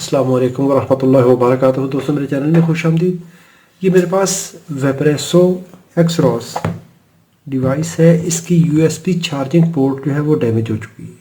अस्सलाम वालेकुम वरहमतुल्लाहि वबरकातुहू। दोस्तों मेरे चैनल में खुश आमदीद। ये मेरे पास वेपरेसो एक्सरॉस डिवाइस है। इसकी यूएसबी चार्जिंग पोर्ट जो है वो डैमेज हो चुकी है।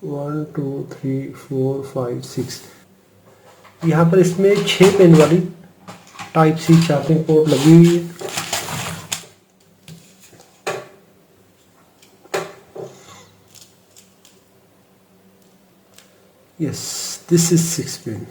One two three four five six. यहाँ पर इसमें 6 पिन वाली टाइप सी चार्जिंग पोर्ट लगी हुई है। Yes, this is 6 pin.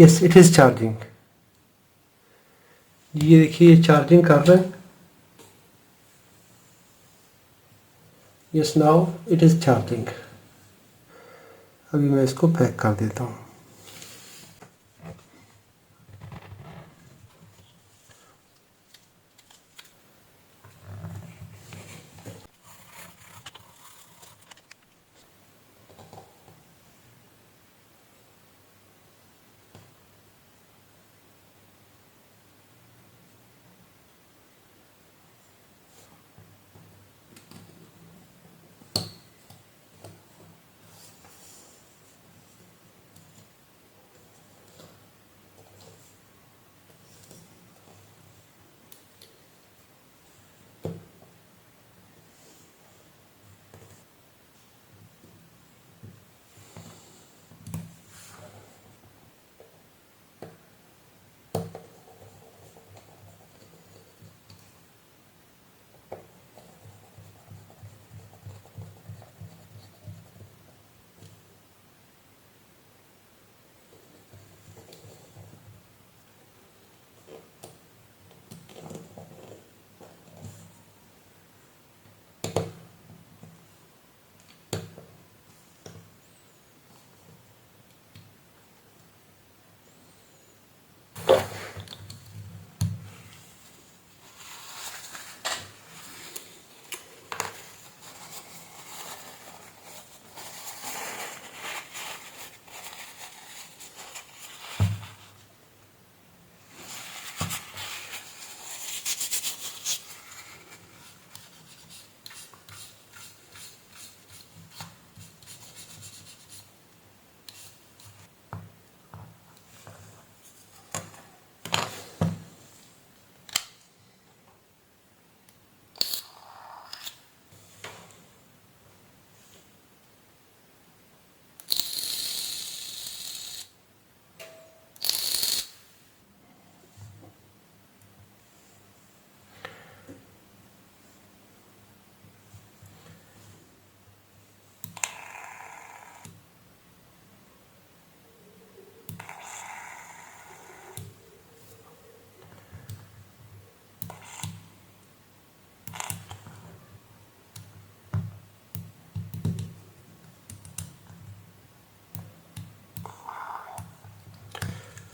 Yes it is charging. ये देखिए ये चार्जिंग कर रहा है। Yes now it is charging. अभी मैं इसको पैक कर देता हूँ।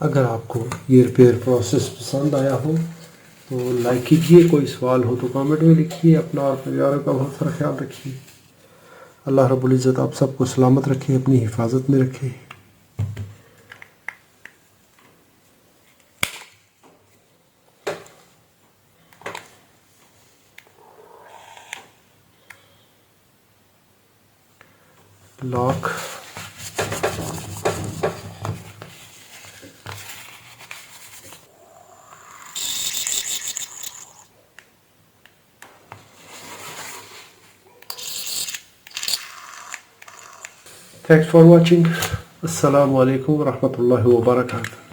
अगर आपको ये रिपेयर प्रोसेस पसंद आया हो तो लाइक कीजिए, कोई सवाल हो तो कमेंट में लिखिए। अपना और परिवारों का बहुत सारा ख्याल रखिए। अल्लाह रब्बुल इज़्ज़त आप सबको सलामत रखे, अपनी हिफाजत में रखे। Lock thanks for watching. अस्सलामु अलैकुम वरहमतुल्लाहि वबरकातुहू।